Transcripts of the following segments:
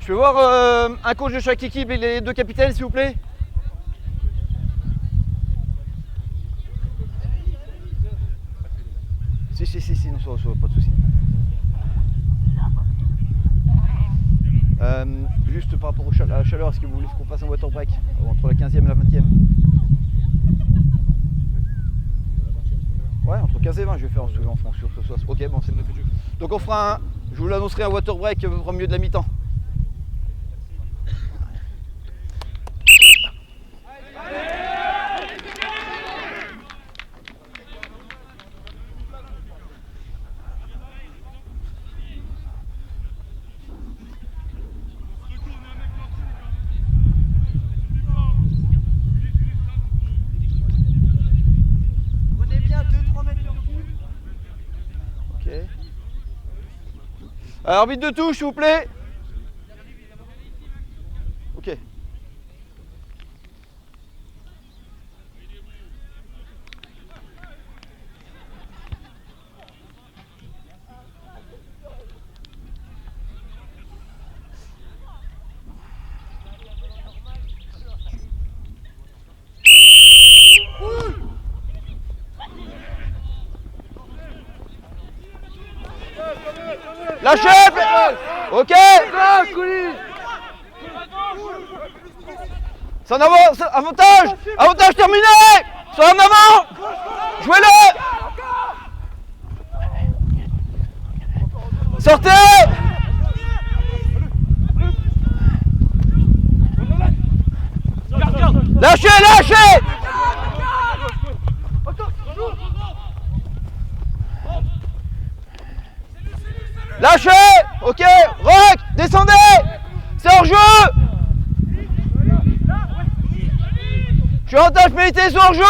Je peux voir un coach de chaque équipe et les 2 capitaines, s'il vous plaît. Si, non, ça va, pas de soucis. Juste par rapport à la chaleur, est-ce que vous voulez qu'on fasse un water break entre la 15e et la 20e? Ouais, entre 15 et 20, je vais faire en fonction que ce soit. Ok, bon, c'est bon. Donc on fera je vous l'annoncerai, un water break au milieu de la mi-temps. Arbitre de touche, s'il vous plaît. Ok. Lâchez. Ok. C'est en avant, avantage terminé. C'est en avant. Jouez-le. Sortez. Lâchez. Lâchez. Ok. Rock. Descendez. C'est hors jeu. Je suis en tâche pénalité, c'est hors jeu.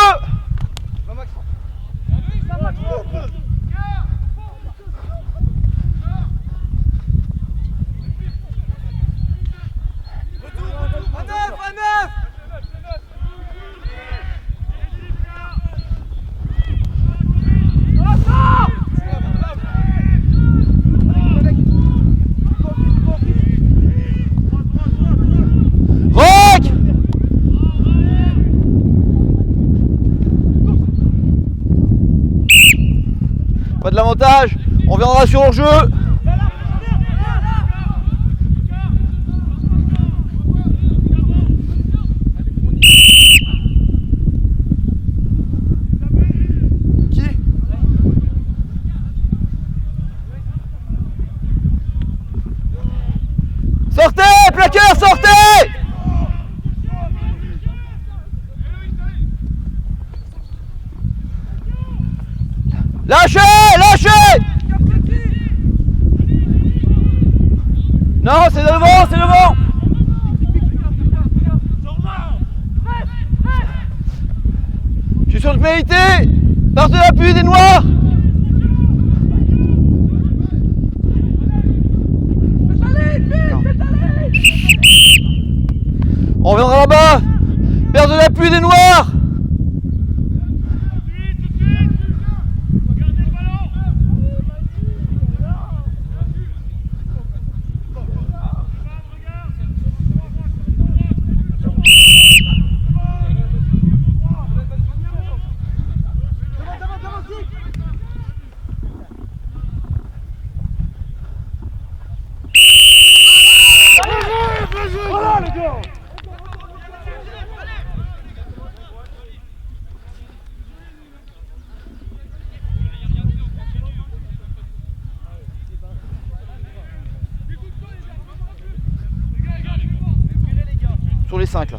Pas de l'avantage, on viendra sur le jeu. Qui? Sortez, plaqueur, sortez! Lâchez! Non, c'est devant! Je suis sur le pénalité! Par de l'appui des noirs! On viendra là-bas! Perte de l'appui des noirs! Sur les 5 là.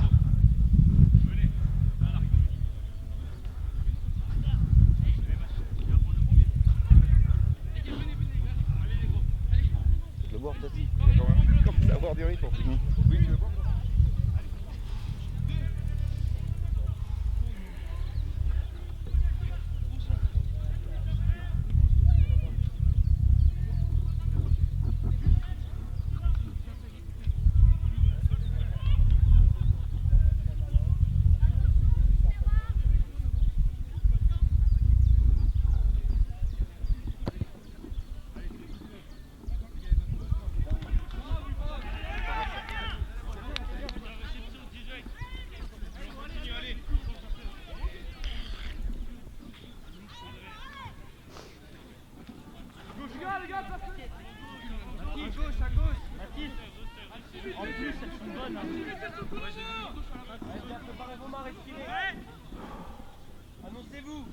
Je le boire peut-être. Comme ça, avoir du rythme. Oui, tu veux boire? En plus, elles sont bonnes. Allez, bien préparez vos mains, respirez. Annoncez-vous.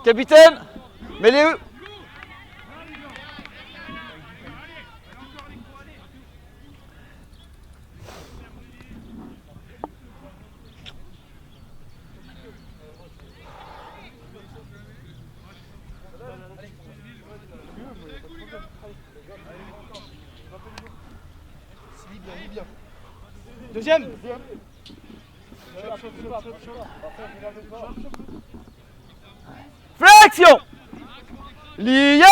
Capitaine, mets-les eux. Deuxième. Flexion. Lié.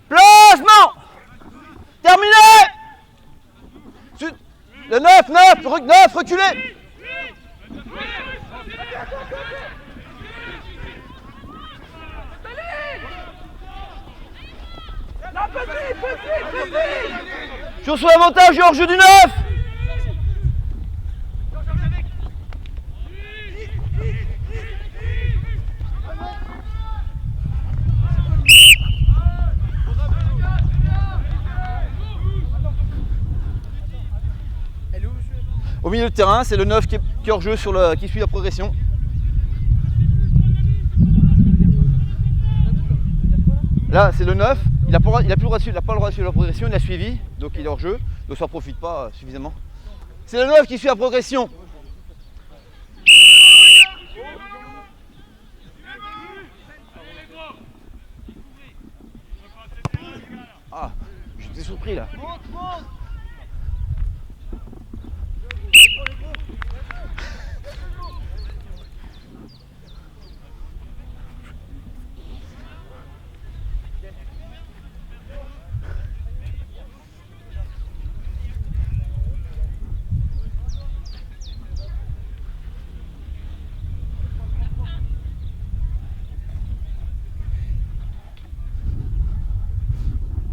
Placement. Terminé. Le 9, reculez. Sur son avantage et hors-jeu du 9. Au milieu de terrain, c'est le 9 qui est hors jeu qui suit la progression. Là, c'est le 9, il n'a pas le droit de suivre la progression, il a suivi, donc il est hors jeu, donc ça ne profite pas suffisamment. C'est le 9 qui suit la progression. Ah, j'étais surpris là.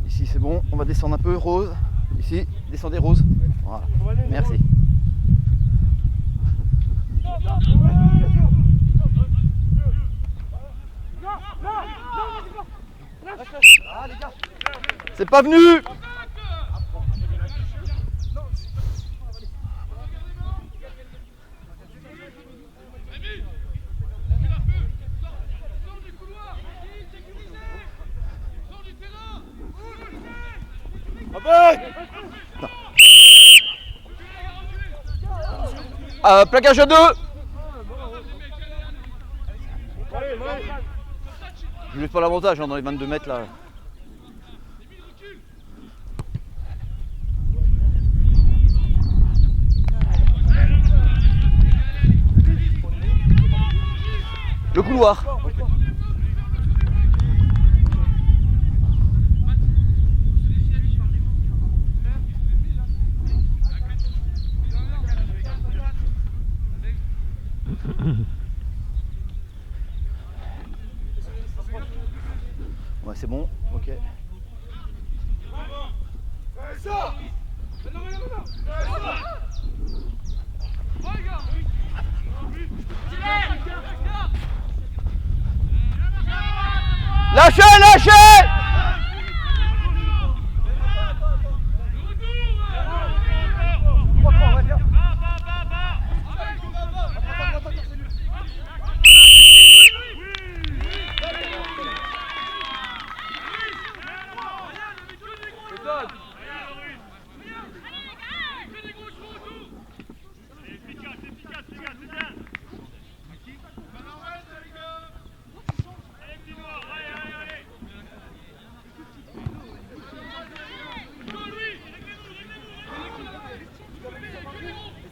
Ici c'est bon, on va descendre un peu, Rose. Ici, descendez Rose. Voilà, merci. C'est pas venu. Plaquage à 2. Je laisse pas l'avantage dans les 22 mètres là. Le couloir. Ouais, c'est bon, ok. Lâchez, lâchez!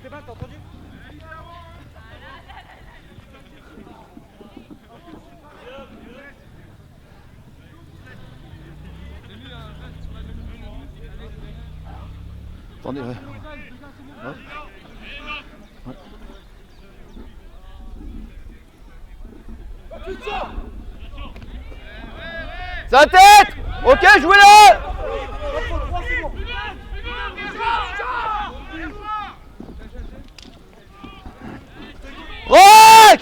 T'as entendu? Attendez, ouais. Sa tête! Ok, jouez-le! Rock!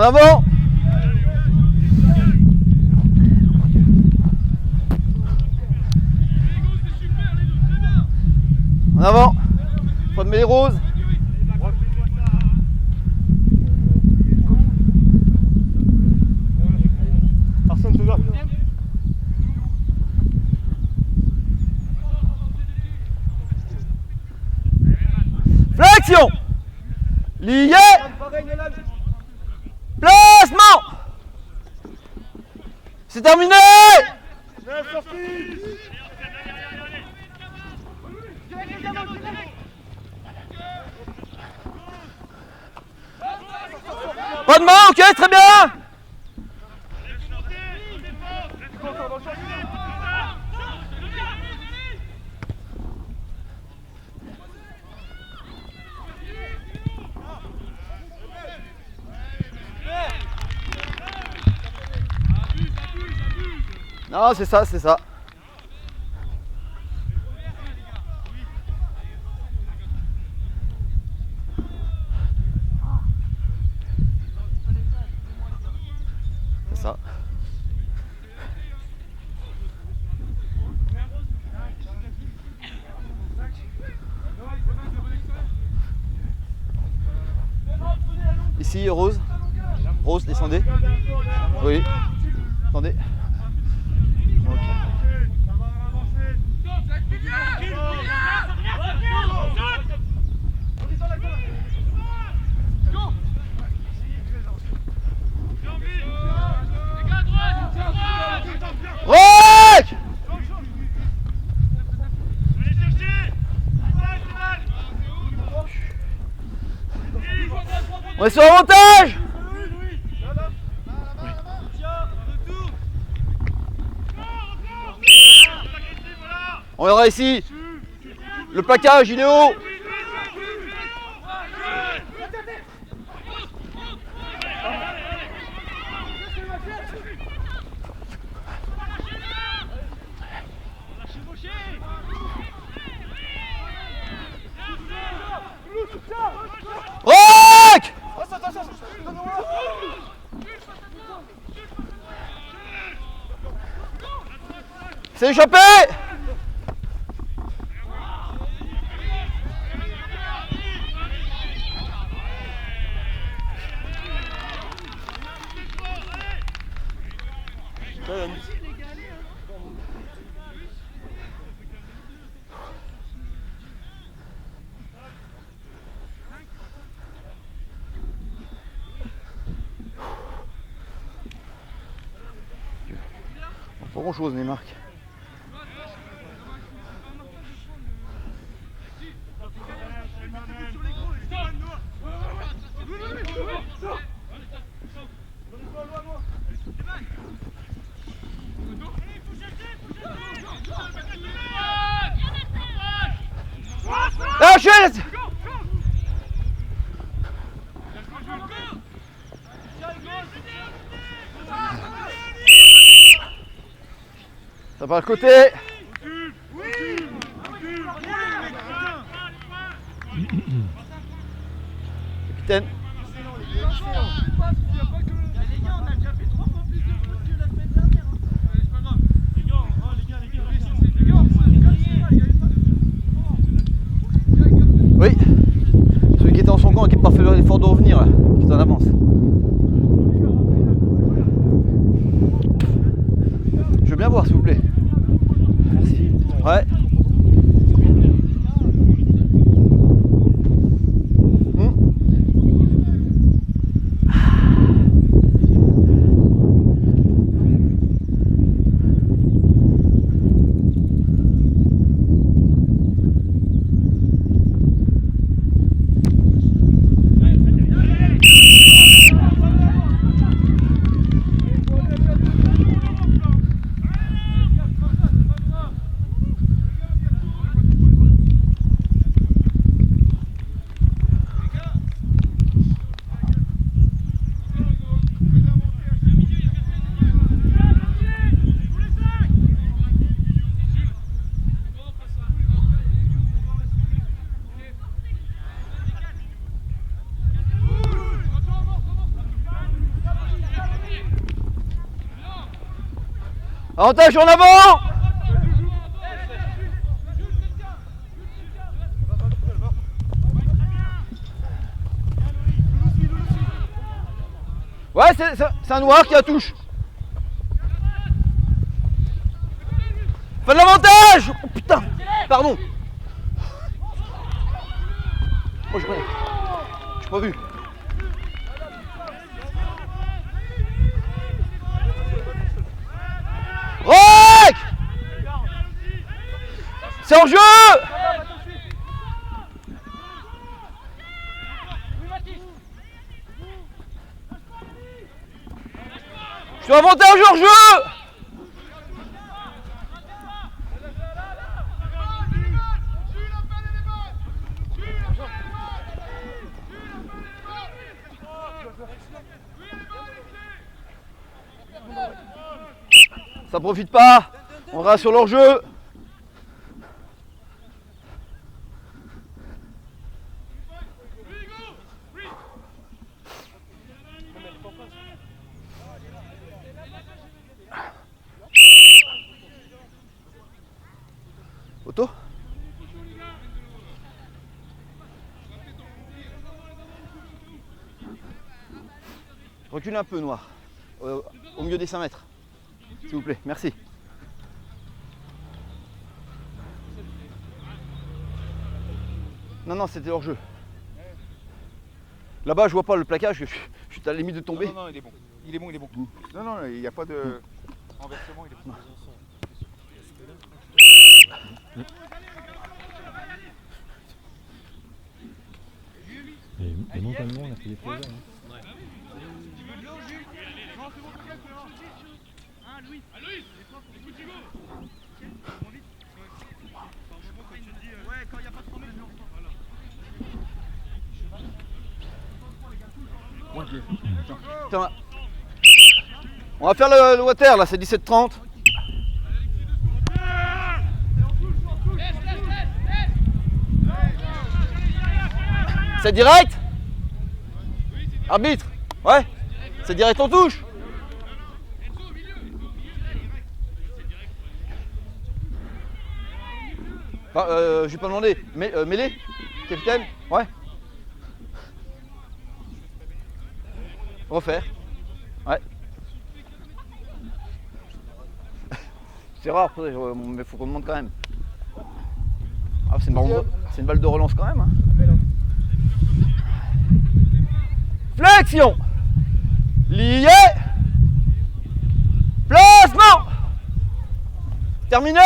avant. En avant. Faut de mêler rose. Personne te va. Flexion. Lié. Placement. C'est terminé. Pas de main, ok, très bien. Non, c'est ça, c'est ça. C'est ça. Ici, Rose. Rose, descendez. Oui. Attendez. Ok. Rock! On est sur l'avantage! On verra ici. Le plaquage, il est haut. Rock! C'est échappé! Pas grand chose, les marques. Lâchez! Ça part le côté. Capitaine. Oui. Celui qui était en son camp et qui n'a pas fait l'effort de revenir, là, qui est en avance. Je veux bien voir, s'il vous plaît. Merci. Ouais. Avantage en avant. Ouais, c'est un noir qui a touche. Pas de l'avantage. Oh putain. Pardon. Oh, j'ai pas vu. Rock. C'est en jeu. Je suis avantage hors jeu. Ça profite pas. On reste sur leur jeu. Auto. Recule un peu, Noir. Au milieu des 5 mètres. S'il vous plaît, merci. Non, non, c'était hors jeu. Là-bas, je vois pas le plaquage, je suis à la limite de tomber. Non, non, il est bon. Il est bon, il est bon. Non, non, il n'y a pas de renversement, il est bon. Et mentalement, on a fait des progrès. Tiens, on va faire le water là, c'est 17h30. C'est direct? Arbitre? Ouais? C'est direct en touche? Enfin, je vais pas demander. Mais mêlée? Capitaine? Ouais? Refaire. Ouais. C'est rare, mais faut qu'on demande quand même. Ah, c'est une balle de relance quand même. Hein. Flexion. Lié. Placement. Terminé.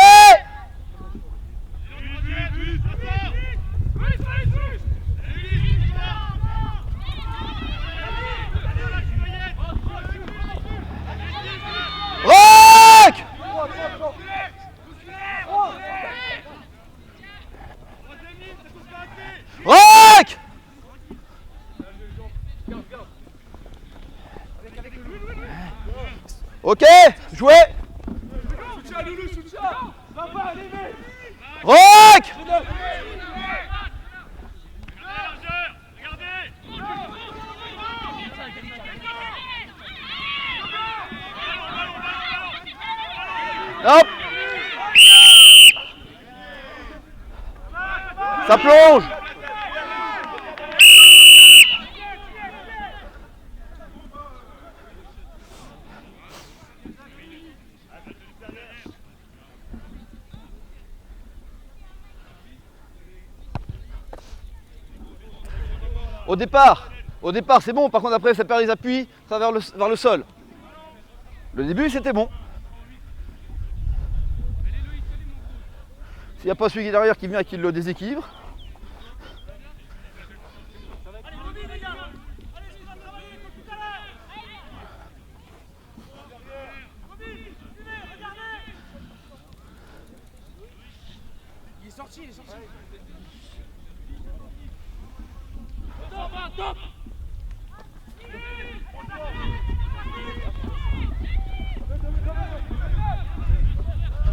Rock. Rock. Ok, jouez. Rock. Hop. Ça plonge. Au départ c'est bon, par contre après ça perd les appuis, ça va vers le sol. Le début c'était bon. S'il n'y a pas celui qui est derrière qui vient et qui le déséquilibre. Il est sorti.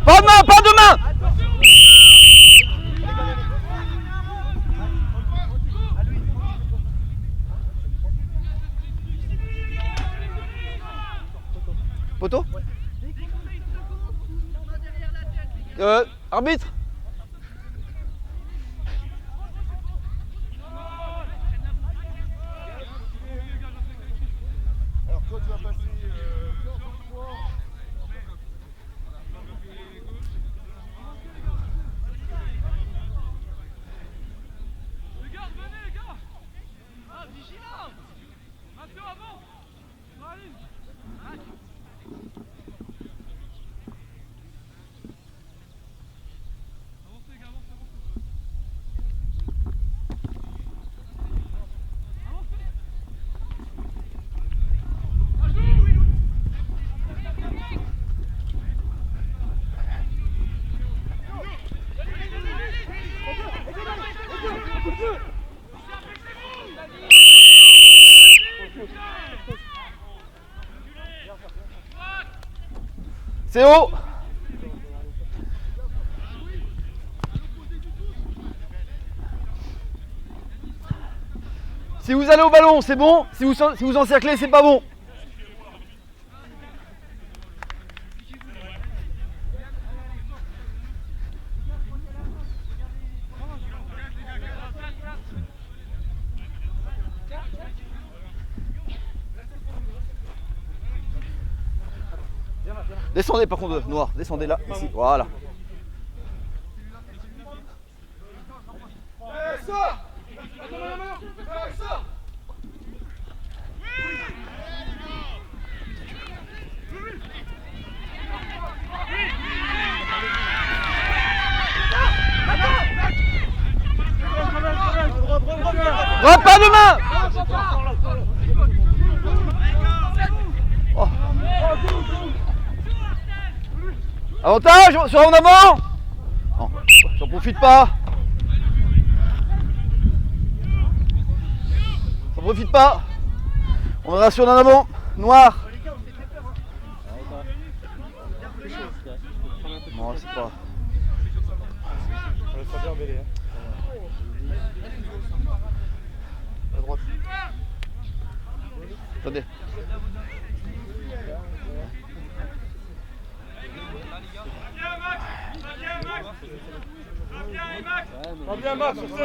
Pas de main, pas de main. Poteau. Arbitre. Alors toi tu vas passer Les gars, venez les gars. Ah, vigilant. Un peu avant. Sur la ligne. Avancez les gars, avancez, avancez. Avancez. À jour, Willou. C'est haut. Si vous allez au ballon, c'est bon. Si vous encerclez, c'est pas bon. Descendez par contre, noir. Descendez là, ici. Voilà. Droite pas de main. Oh. Avantage sur en avant. Non, j'en profite pas. J'en profite pas. On verra sur en avant. Noir. Non, c'est pas. On va bien mêler. À droite. Attendez.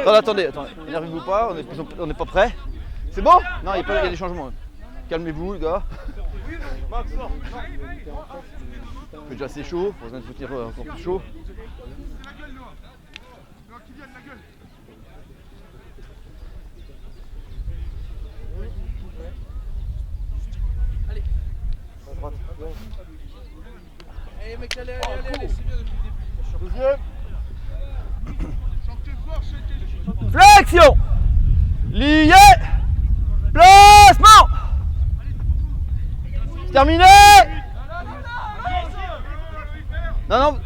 Attendez, n'arrivez-vous pas, on n'est pas prêt. C'est bon? Non, il y a des changements. Calmez-vous les gars. Il fait déjà assez chaud, faut besoin de soutenir encore plus chaud. Allez mec, allez, c'est bien depuis le début. Deuxième. Flexion. Lié. Placement. C'est terminé. Non, non.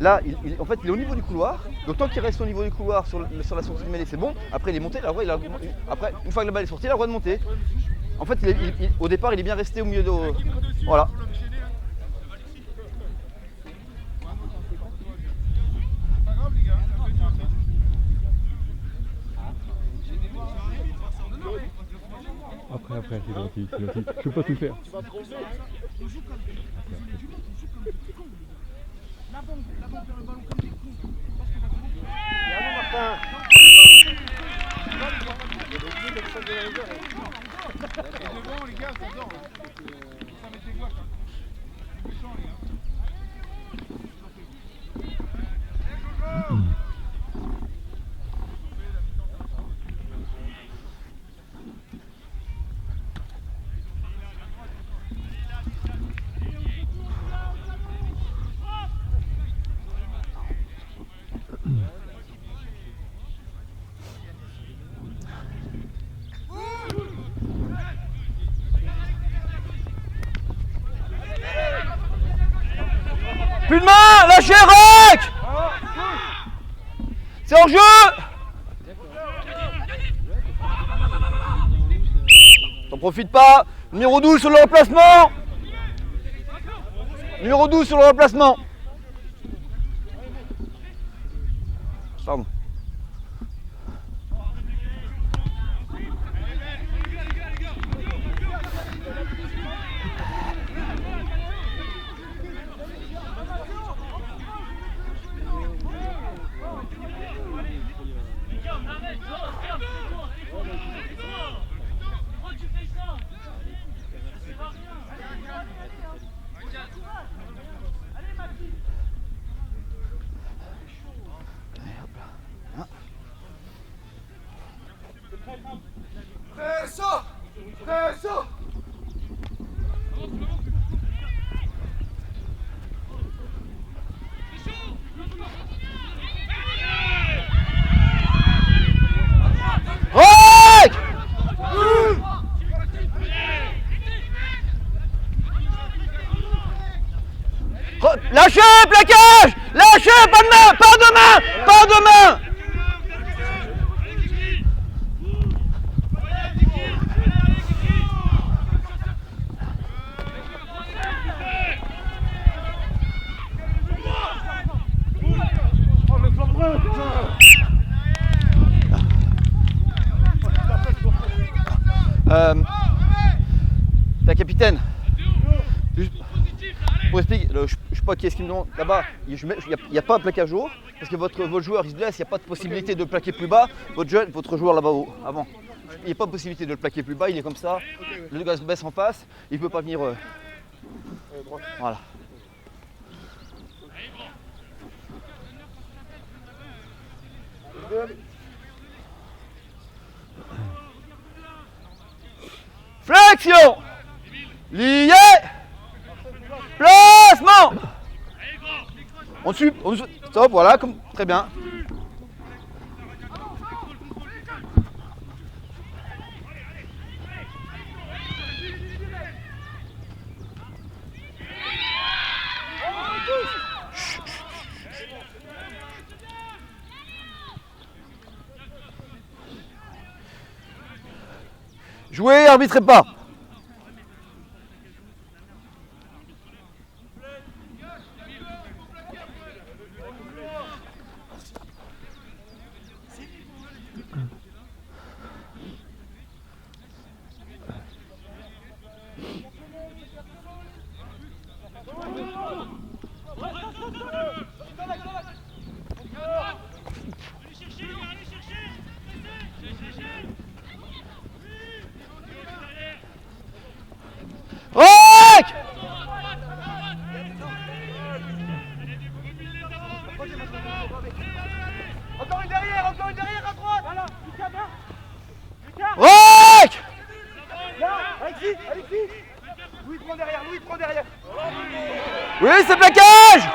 Là, en fait, il est au niveau du couloir. Donc tant qu'il reste au niveau du couloir sur la sortie de mêlée, c'est bon. Après, il est monté. Là, après, une fois que la balle est sortie, il a le droit de monter. En fait, au départ, il est bien resté au milieu de. Voilà. Après, c'est gentil. Je peux pas tout faire. devant les gars, ça dort là. Ça met tes doigts quoi. Méchant les gars. Plus de main, lâchez Rock. C'est hors jeu. T'en profites pas. Numéro 12 sur le remplacement. Numéro 12 sur le remplacement. Pardon. Presso! Presso! Rock! Lâchez, plaquage! Lâchez, pas de main, pas de main, pas de main! Ta capitaine, juste pour expliquer, je sais pas qui est-ce qui me demande, là-bas, il n'y a pas un plaquage haut, parce que votre joueur il se blesse, il n'y a pas de possibilité de le plaquer plus bas, votre joueur là-bas avant. Il n'y a pas de possibilité de le plaquer plus bas, il est comme ça, le gars se baisse en face, il ne peut pas venir. Voilà. Flexion, lié, placement. On dessus, stop, voilà, comme très bien. Jouez, arbitrez pas. Rock! Encore une derrière à droite! Voilà, Lucas, bien! Lucas! Rock! Là, Alexis! Louis prend derrière! Oui, c'est plaquage!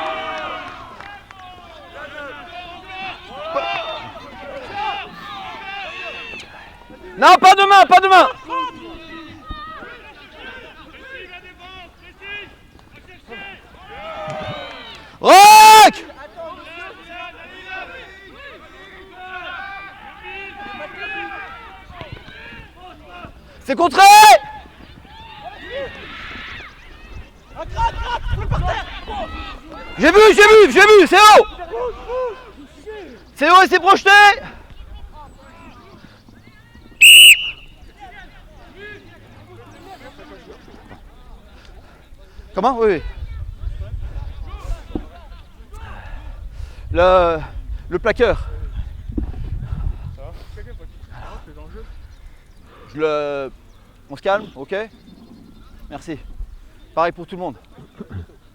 Non, pas de main! Rock! C'est contré! J'ai vu, c'est haut! C'est haut et c'est projeté! Comment? Oui. Le plaqueur. On se calme, ok? Merci. Pareil pour tout le monde.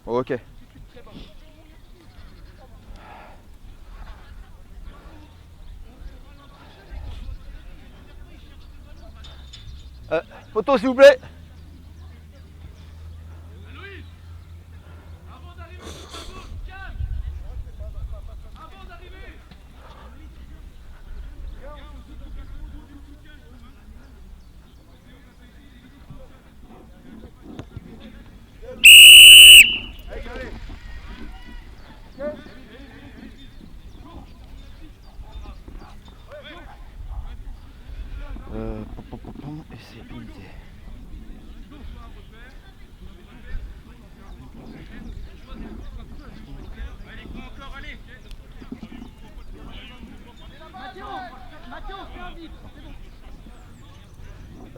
Ok. Photo s'il vous plaît.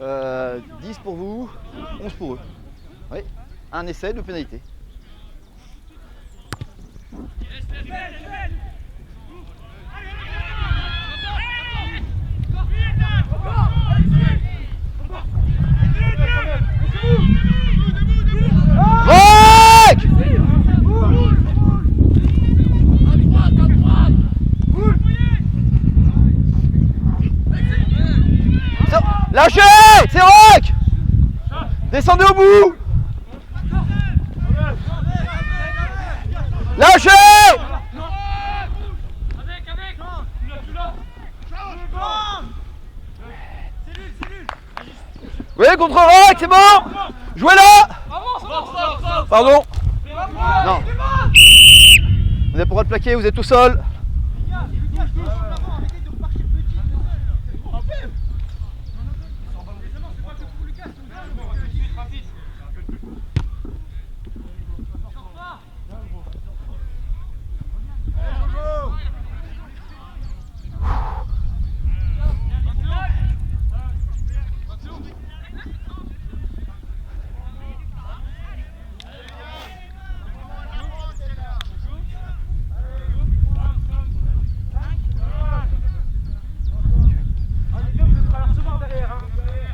10 pour vous, 11 pour eux. Oui, un essai, 2 pénalités. Rock! Lâchez! C'est Rock! Descendez au bout! Lâchez! Oui, contre Rock, c'est bon! Jouez là! Pardon? Non. Vous n'avez pas le droit de plaquer, vous êtes tout seul.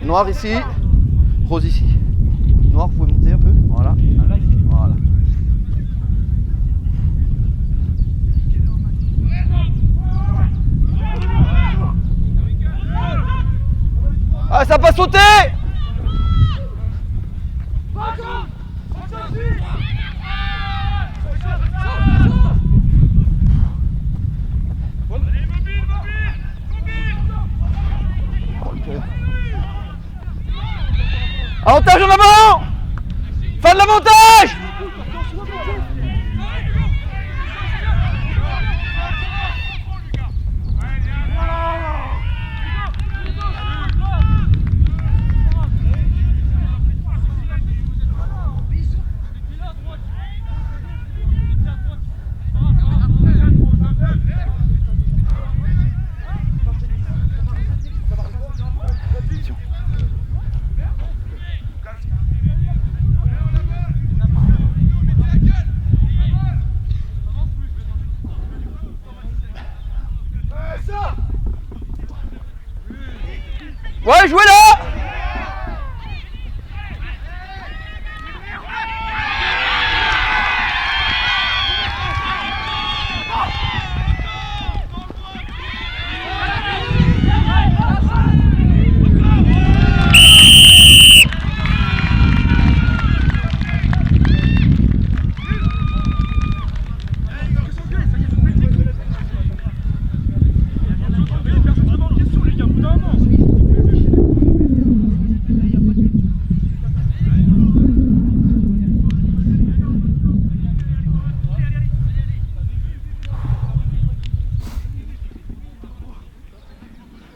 Noir ici, rose ici. Noir, vous pouvez monter un peu. Voilà. Voilà. Ah, ça n'a pas sauté! Avantage en avant! Fin de l'avantage! Ouais, jouez là!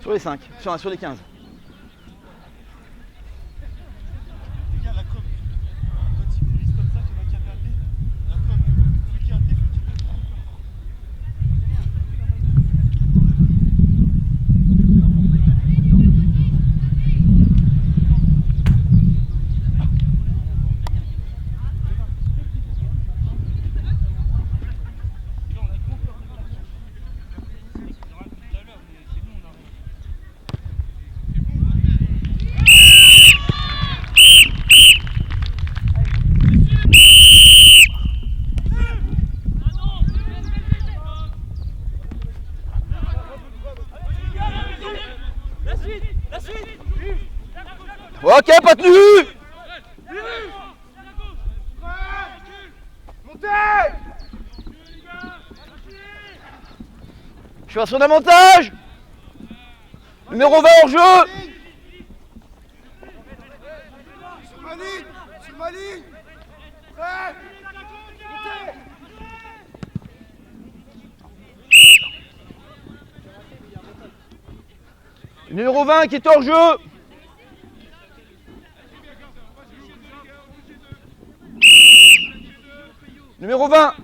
Sur les 5, sur les 15. Ok, pas tenu! Montez! Je suis à son avantage! Numéro 20 hors jeu! Sur ma ligne! Sur ma ligne! Prêt! Montez! Numéro 20 qui est hors jeu! Numéro 20!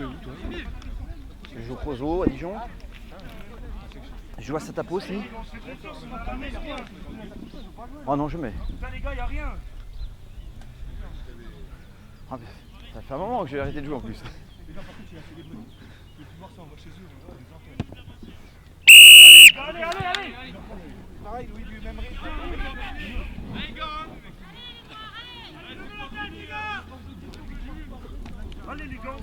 joué où toi? Je joue au Crozo à Dijon. Je joue à Satapo aussi. Oh non, jamais. Putain les gars, y'a rien. Ah, ça fait un moment que j'ai arrêté de jouer en plus. Les gars, par contre, il a fait des bonnes. Tu peux voir ça, on va chez eux, on voit des antennes. Allez. Pareil, Louis, lui, même rythme. Allez les gars.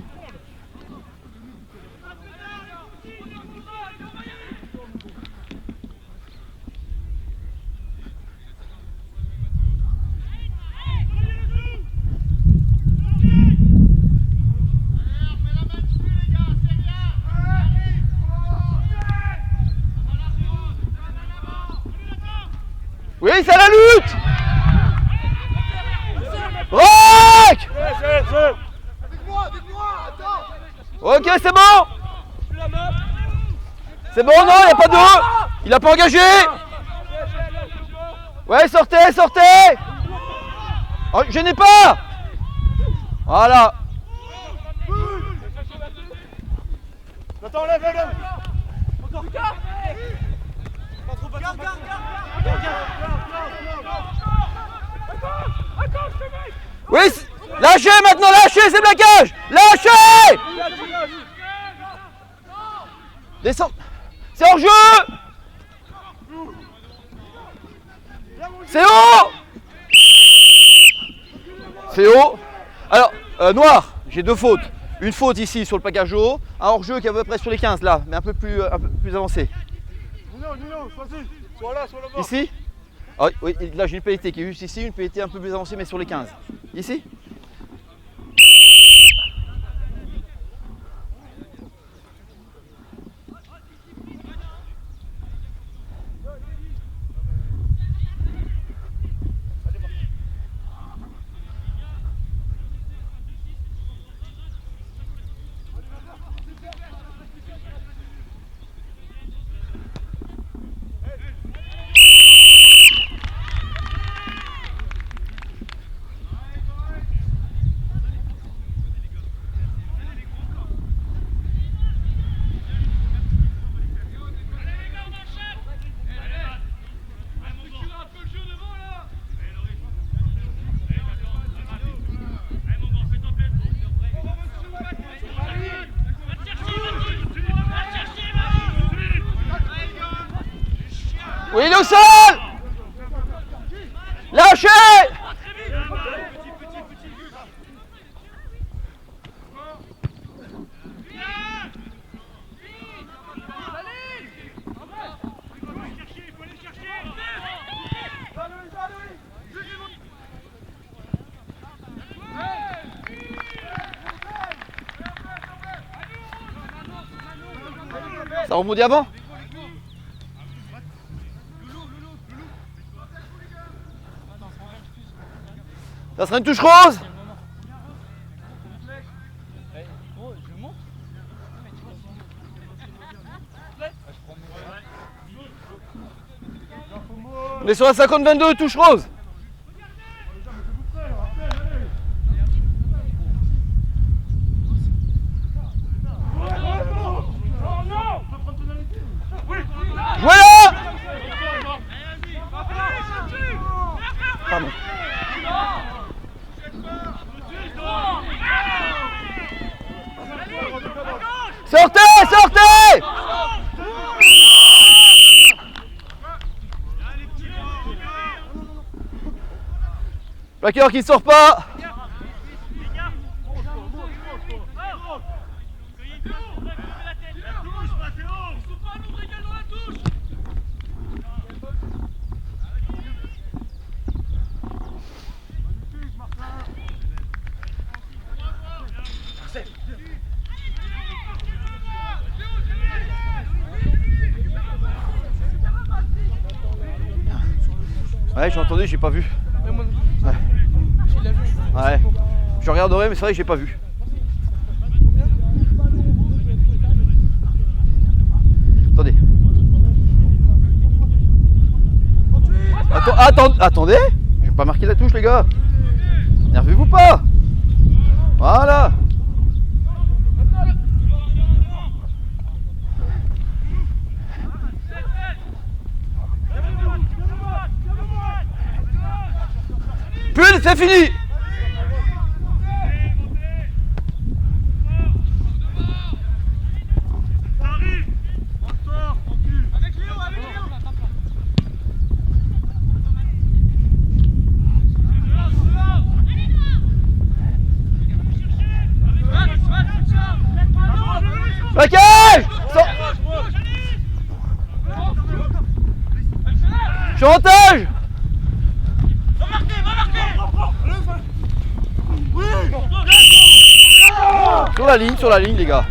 Oui, c'est la lutte. Rock. Ok, c'est bon. C'est bon, non, il n'y a pas d'eau. Il n'a pas engagé. Ouais, sortez. Oh, je n'ai pas. Voilà. Attends, lève. Encore. Garde. Oui, lâchez maintenant, c'est plaquage. Lâchez. Descends. C'est hors jeu. C'est haut. C'est haut. Alors, noir, j'ai 2 fautes. Une faute ici sur le plaquage haut, un hors jeu qui est à peu près sur les 15 là, mais un peu plus avancé. Nino, choisis. Soit là-bas. Ici. Ah, oui, là j'ai une pénalité qui est juste ici, une pénalité un peu plus avancée mais sur les 15. Ici. Oui, il est au sol. Lâchez. Ça rebondit avant. Ça serait une touche rose. On est sur la 50-22, touche rose. Voilà. Pardon. Sortez, sortez. Plaqueur qui ne sort pas. Ouais, j'ai entendu, j'ai pas vu. Ouais. Ouais. Je regarderai, mais c'est vrai que j'ai pas vu. Attendez. Attendez. Je vais pas marquer la touche, les gars. Nervez-vous pas. Voilà. C'est fini. Ok. Chantage. Sur la ligne les gars.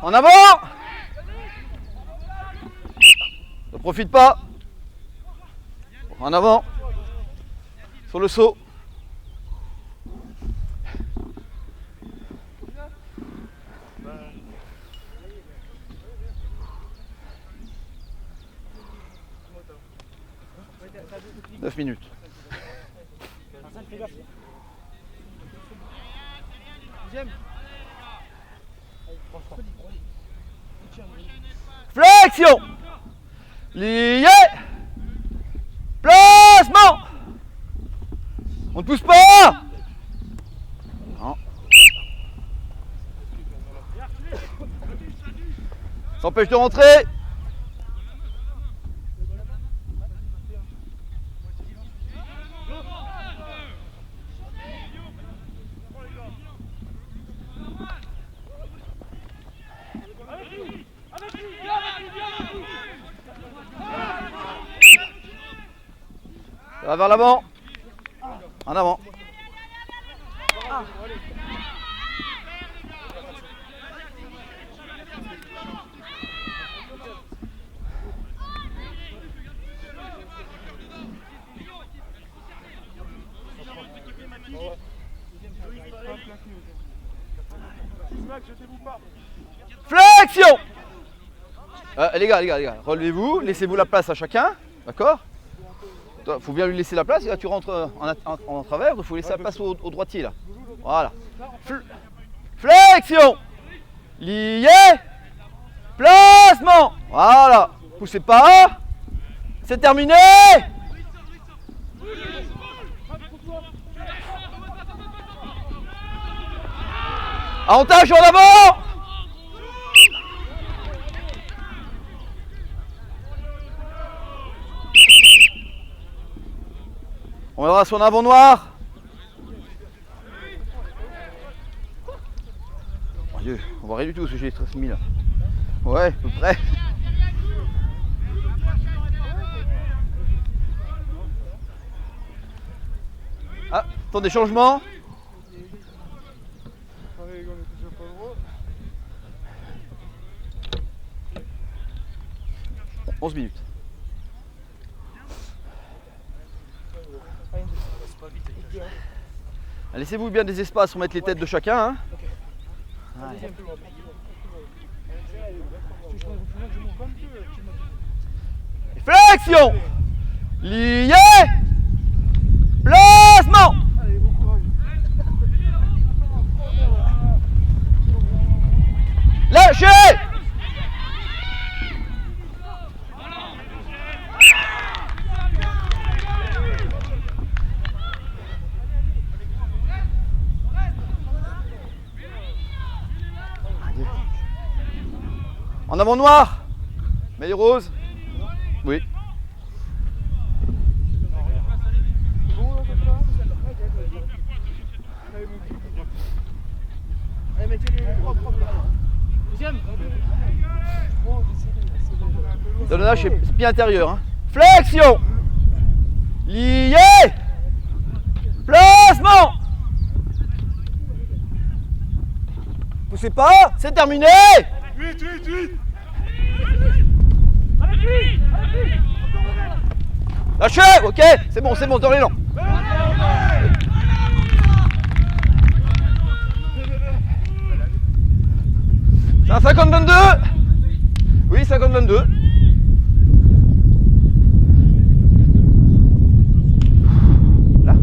En avant. Ne profite pas. En avant. Sur le saut. « 9 minutes. Flexion. Lié. Placement. On ne pousse pas. Non. S'empêche de rentrer. Ça va vers l'avant. En avant. Flexion. Les gars, relevez-vous, laissez-vous la place à chacun, d'accord? Il faut bien lui laisser la place, et là tu rentres en travers, il faut laisser la place au droitier là. Voilà. Flexion. Lié. Placement. Voilà. Poussez pas. C'est terminé. Avantage en avant. On verra son avant noir. Mon Dieu, on voit rien du tout ce que j'ai transmis là. Ouais, à peu près. Ah, attendez, changement. 11 minutes. Laissez-vous bien des espaces pour mettre les têtes de chacun. Hein. Ouais. Flexion. Lié. Placement. avant noir. Mets les roses. Oui. Donne chez pied intérieur. Hein. Flexion. Lié. Placement. Poussez pas, c'est terminé. 8. Lâchez, ok, c'est bon, dans l'élan. C'est un 50-22. Oui, 50-22. Là.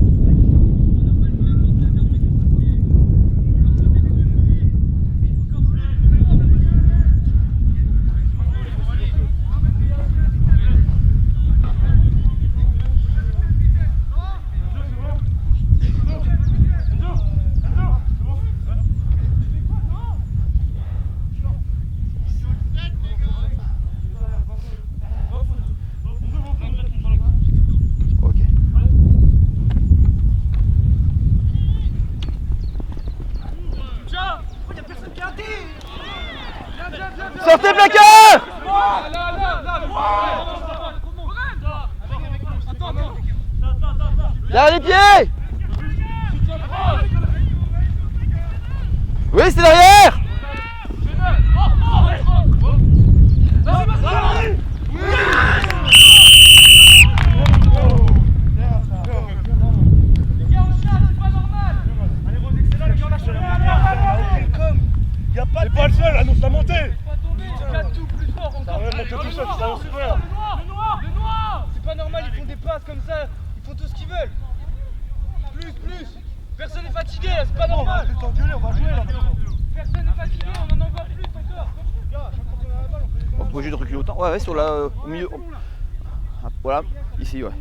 Sortez plaqueur! Derrière les pieds! Oui, c'est derrière! T'es pas le seul, annonce la montée. Le noir. C'est pas normal, ils font des passes comme ça, ils font tout ce qu'ils veulent. Plus. Personne n'est fatigué, c'est pas normal. On va jouer là maintenant. Personne n'est fatigué, on en envoie plus encore. On peut juste reculer autant. Ouais, sur la, au milieu. Voilà, ici, ouais.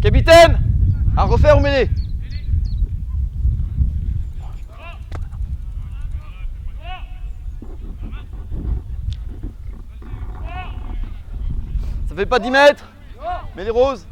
Capitaine, à refaire ou mêler? Ça fait pas 10 mètres. Mais les roses.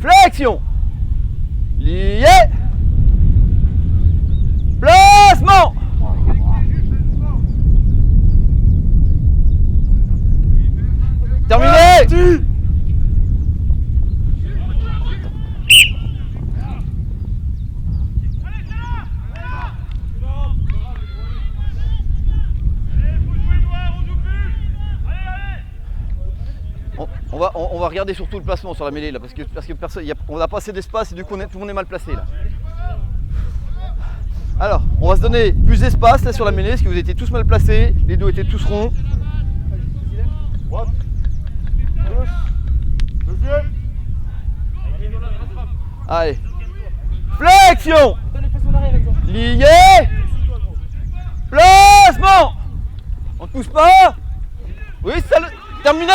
Flexion. Lié. Placement. Terminé. On va regarder surtout le placement sur la mêlée là, parce que personne, on n'a pas assez d'espace et du coup tout le monde est mal placé là. Alors, on va se donner plus d'espace là sur la mêlée, parce que vous étiez tous mal placés, les dos étaient tous ronds. Allez. Flexion. Lié. Placement. On ne pousse pas. Terminé.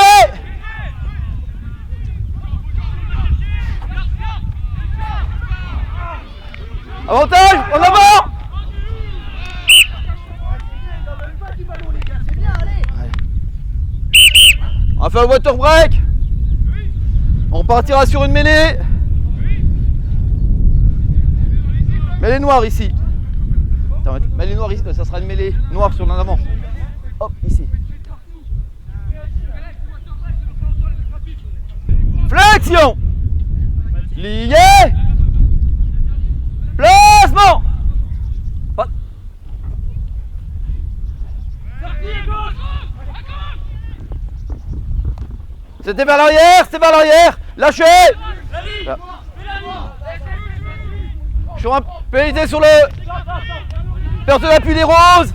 Avantage, en avant. On va faire le water break. On partira sur une mêlée. Mêlée noire ici. Attends, mêlée noire ici, ça sera une mêlée noire sur l'en avant. Hop, ici. Flexion. Lié. Placement. Hop. C'était vers l'arrière, c'était vers l'arrière. Lâchez. Là. Sur un pénalité sur le perte d'appui des roses.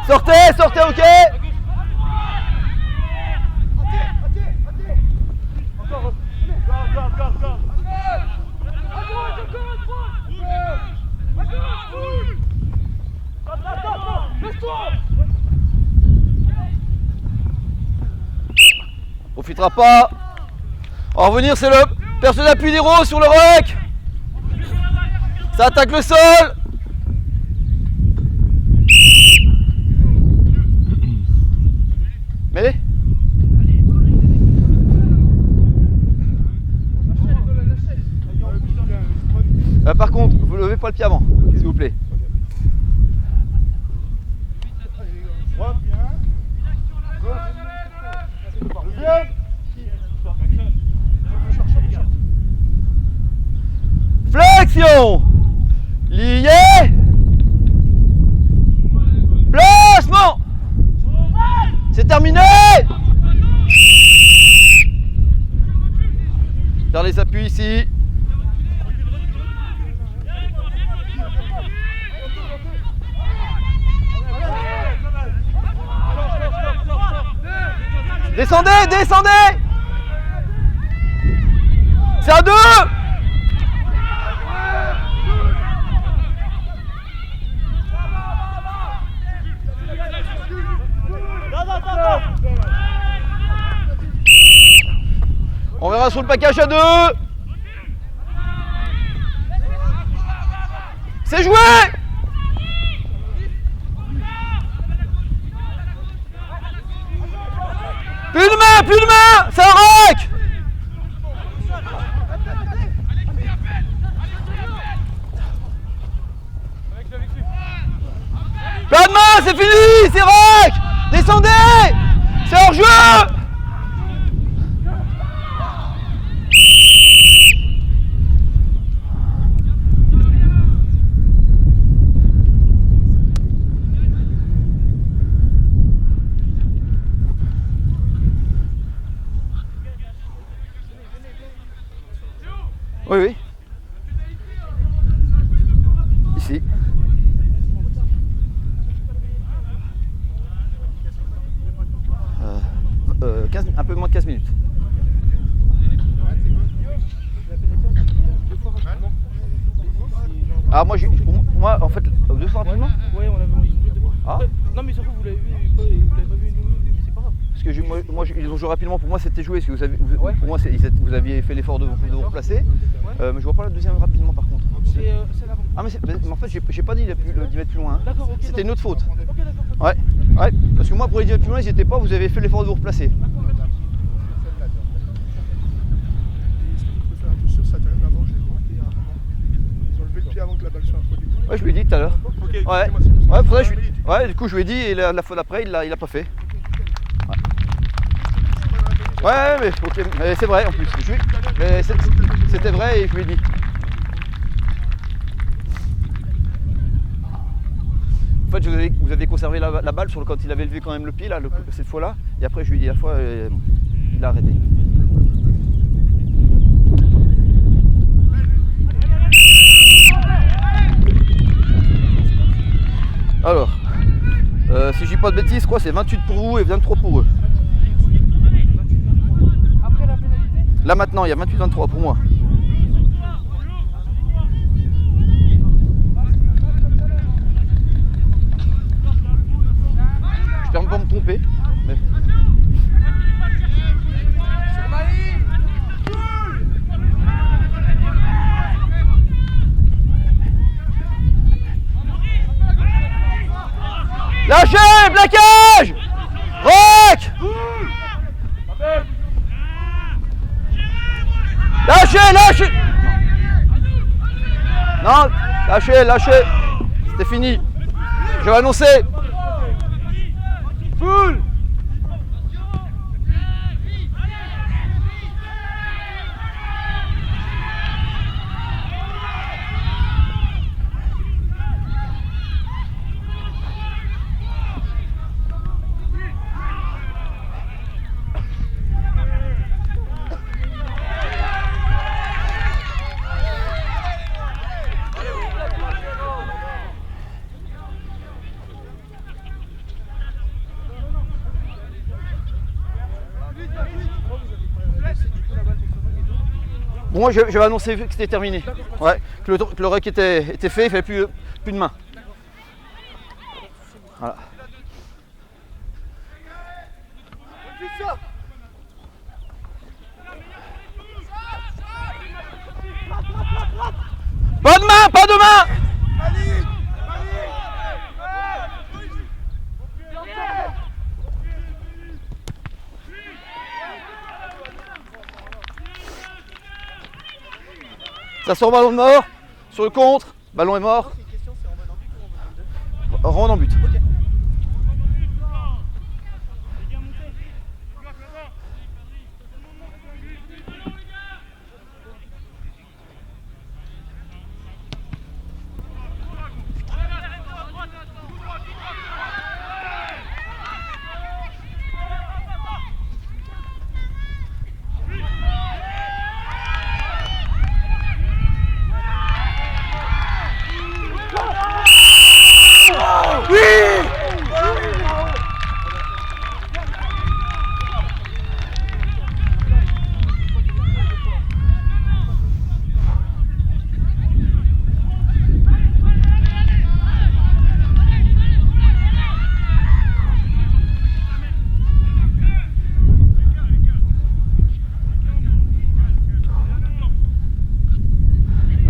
Sortez, sortez, ok. On profitera pas. On va revenir, c'est le perce d'appui des roses sur le rec. Ça attaque le sol. Mêlée. Par contre, vous levez pas le pied avant, s'il vous plaît. Flexion. Lié. Placement. C'est terminé. Faire les appuis ici. Descendez, descendez. C'est à deux. On verra sur le package à deux. C'est joué. Plus de main, plus de main. C'est un rack. Pas de main, c'est fini. C'est rack. Descendez. C'est hors jeu. Oui, oui. Ici. Un peu moins de 15 minutes. Ah, moi, pour moi, en fait, 2 fois rapidement. Ouais, on avait envie de deux fois. Ah. Non, mais surtout, vous l'avez pas vu, c'est pas grave. Parce que moi, ils ont joué rapidement. Pour moi, c'était joué. Parce que pour moi, vous aviez fait l'effort de vous replacer. Mais je vois pas la deuxième rapidement, par contre. C'est l'avant. Ah, mais en fait, j'ai pas dit d'y mettre plus loin. Hein. D'accord, ok. C'était une autre faute. Ok, d'accord. Ouais, ouais. Parce que moi, pour les 10 mètres plus loin, ils n'y étaient pas. Vous avez fait l'effort de vous replacer. Avant que la balle soit introduite. Ouais, je lui ai dit tout à l'heure. Okay, ouais. Ouais, du coup, je lui ai dit et la fois d'après, il l'a pas fait. Ouais, mais, okay. Mais c'est vrai en plus. C'était vrai et je lui ai dit. En fait, vous avez conservé la balle sur quand il avait levé quand même le pied là, cette fois-là. Et après, je lui ai dit la fois, il a arrêté. Alors, si je dis pas de bêtises, quoi, c'est 28 pour vous et 23 pour eux. Après la pénalité ? Là maintenant, il y a 28-23 pour moi. Lâchez, plaquage. Rock. Lâchez, lâchez. Non, lâchez, lâchez. C'était fini. Je vais annoncer. Full. Bon, moi je vais annoncer que c'était terminé. Ouais, que le rec était fait, il ne fallait plus de main. Voilà. Pas de main, pas de main. Ça sort ballon de mort, sur le contre, ballon est mort. Rond en but.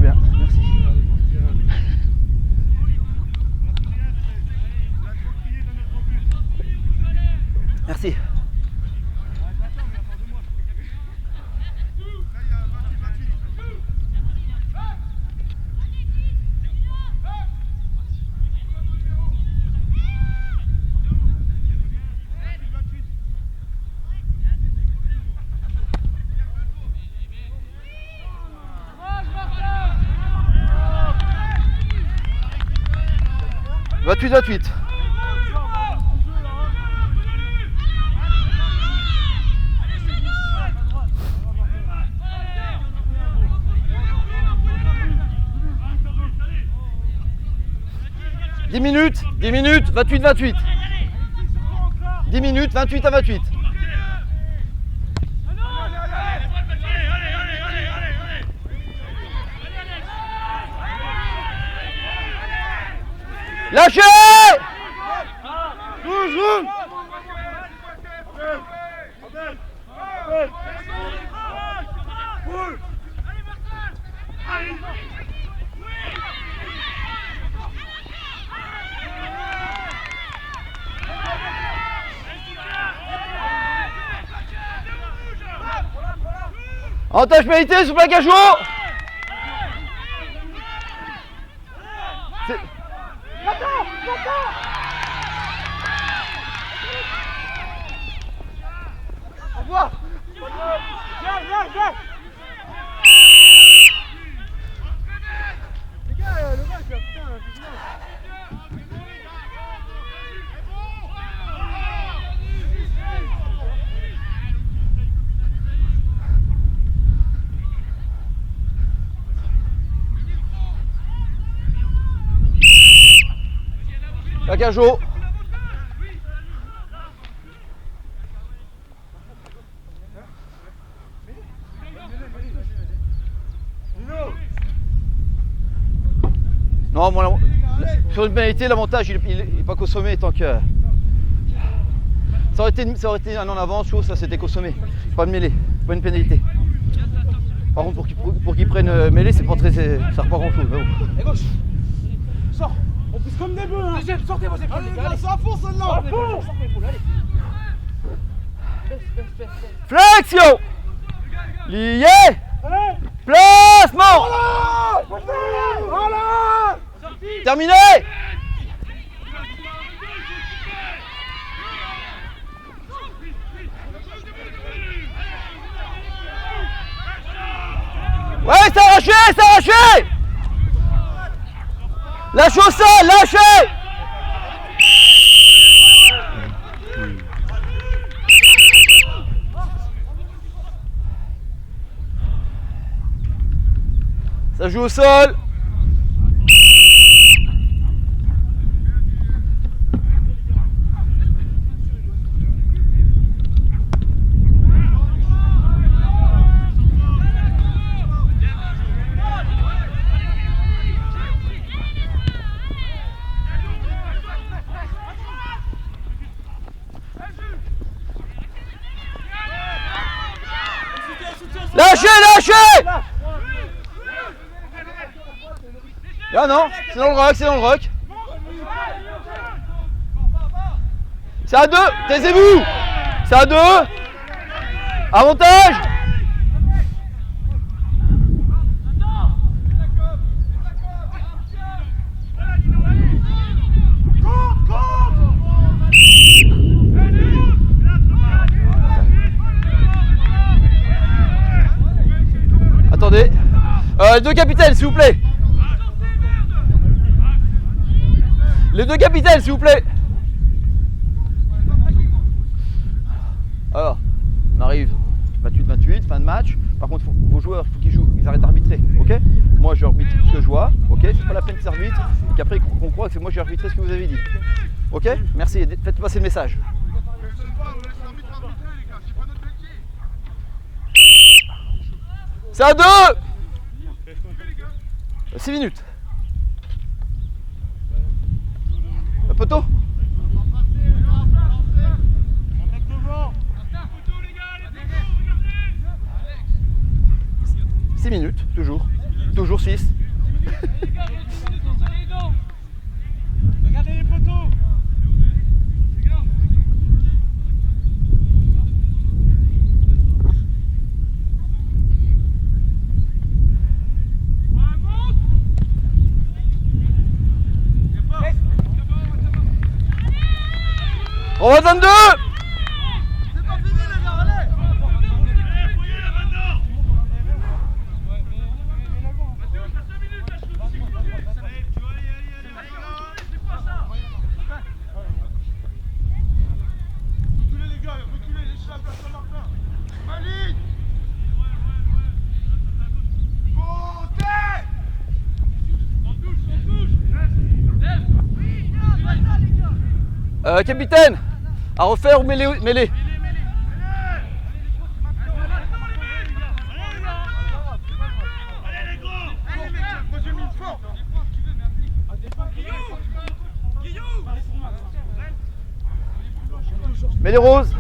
Bien, merci. Merci. « 28-28. » « 10 minutes, 28-28. 10 minutes, 28-28. Lâchez! Avantage pénalité sur plaquage haut. Au revoir. Viens. Les gars, le match là, putain, Plaquage haut. Non, moi, sur une pénalité, l'avantage il n'est pas consommé tant que. Ça aurait été un en avance, chose, ça s'était consommé. Pas de mêlée, pas une pénalité. Par contre, pour qu'ils prennent mêlée, c'est pas très. Ça repart grand chose. Et gauche. Sors. On pousse comme des bœufs, hein. Deuxième, sortez vos épaules, les gars. C'est à fond celle-là. Sortez l'épaule, allez. Baisse. Flexion. Lié. Placement. Voilà. Terminé. Ouais, c'est arraché. Lâche au sol, lâchez. Ça joue au sol. Lâchez. Ah non, c'est dans le rock, C'est à 2, taisez-vous. C'est à 2. Avantage. Attendez. Les deux capitaines, s'il vous plaît. Les deux capitaines, s'il vous plaît. Alors, on arrive 28-28, fin de match. Par contre, vos joueurs, il faut qu'ils jouent, ils arrêtent d'arbitrer, ok? Moi, je arbitre ce que je vois, ok? C'est pas la peine qu'ils arbitrent, qu'après qu'on croit que c'est moi qui ai arbitré ce que vous avez dit. Ok? Merci, faites passer le message. C'est à 2! 6 minutes. Le poteau. 6 minutes, toujours. Toujours 6. Regardez les poteaux. On va 22! C'est pas fini les gars, allez. Reculez les gars, reculez les chats de Saint-Martin. Maligne. Montez. Capitaine, à refaire ou mêlée? Allez les gros. Allez mec, moi j'ai mis une force. Mêlée rose.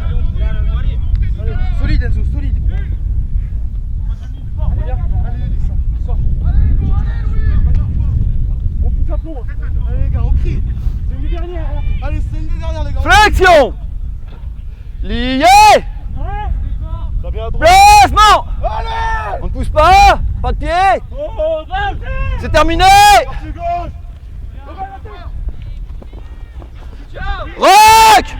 Solide Enzo, solide. Allez, descends. Sors. On pousse à plomb. Allez les gars, on crie. C'est une dernière. Allez, c'est une des dernières les gars. Flexion. Lié. Ça vient à droite. Placement. Allez. On ne pousse pas. Pas de pied. Oh, C'est terminé. Parti gauche. Rock.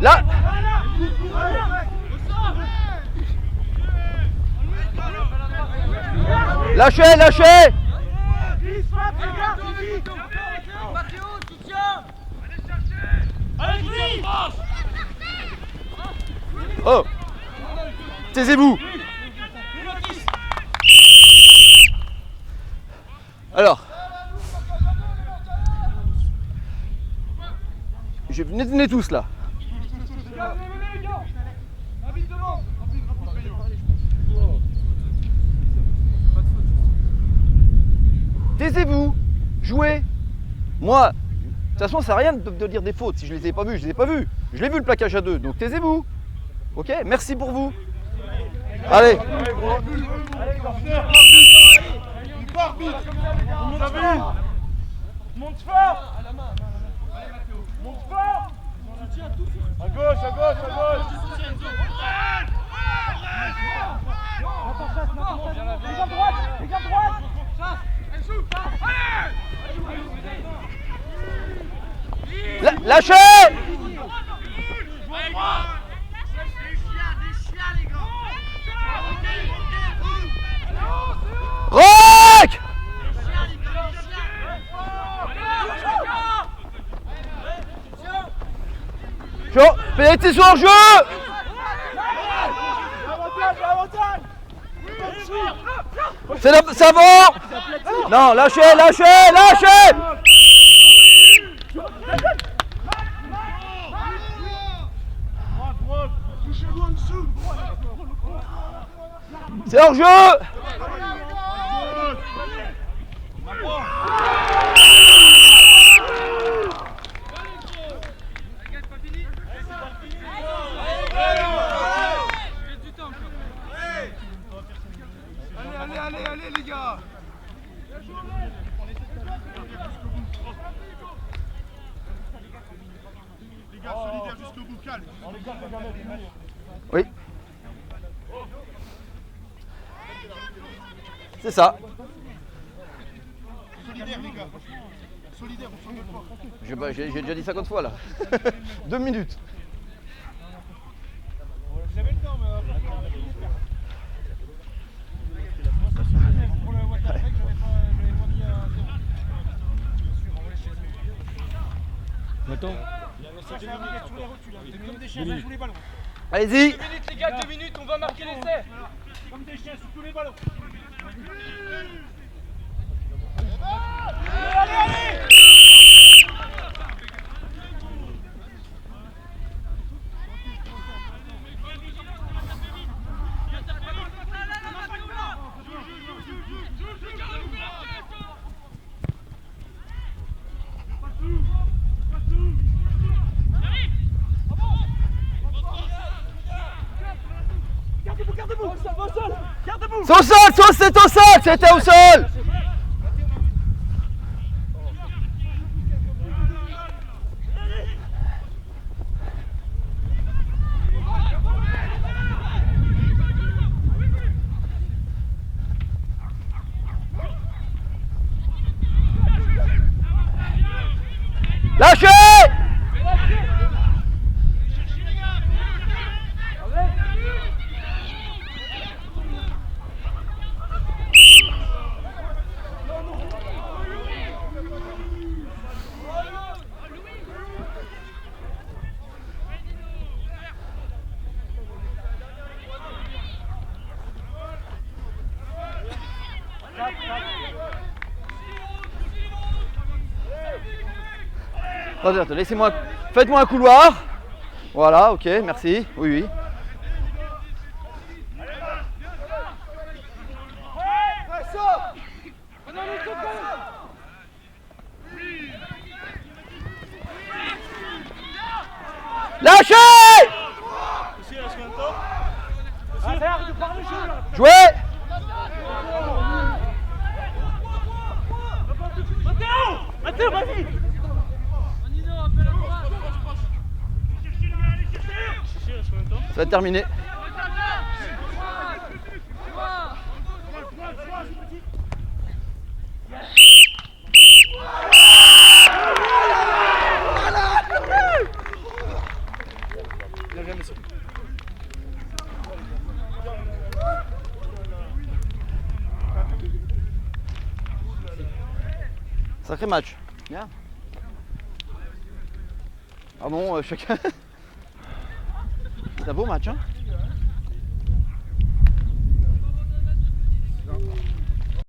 Là. Lâchez. Oh. Taisez-vous. Alors. Venez tous là. Taisez-vous. Jouez. Moi, de toute façon, ça sert à rien de dire des fautes. Si je les ai pas vues, je les ai pas vues. Je l'ai vu le plaquage à 2, donc taisez-vous. Ok, merci pour vous. Allez. fort, vite. Monte fort. Monte fort. À gauche, à gauche, à gauche. Les gars droite, les gars droite. Lâchez! Rock! Pénalité sur le jeu! C'est avant! Non, lâchez, lâchez, lâchez! C'est hors jeu! Allez, les gars. Les gars, solidaires jusqu'au bout, calme. Oui. C'est ça. Solidaires, les gars. Solidaires, on s'en met pas. J'ai déjà dit 50 fois là. 2 minutes. J'avais le temps, mais pour le water break, j'avais pas mis un 0. Attends. Ça, c'est un racket sur les rotules. Comme des chiens, ça joue les ballons. Allez-y. 2 minutes les gars, 2 minutes, on va marquer l'essai. Comme des chiens sur tous les ballons. C'est au sol, c'est au sol, c'était au sol. Lâchez! Attendez, laissez-moi. Faites-moi un couloir. Voilà, ok, merci. Oui, oui. Lâchez! Jouez! Matteo, vas-y! Ça va être terminé. Sacré match. Bien. Ah bon, chacun. C'est un beau match, hein.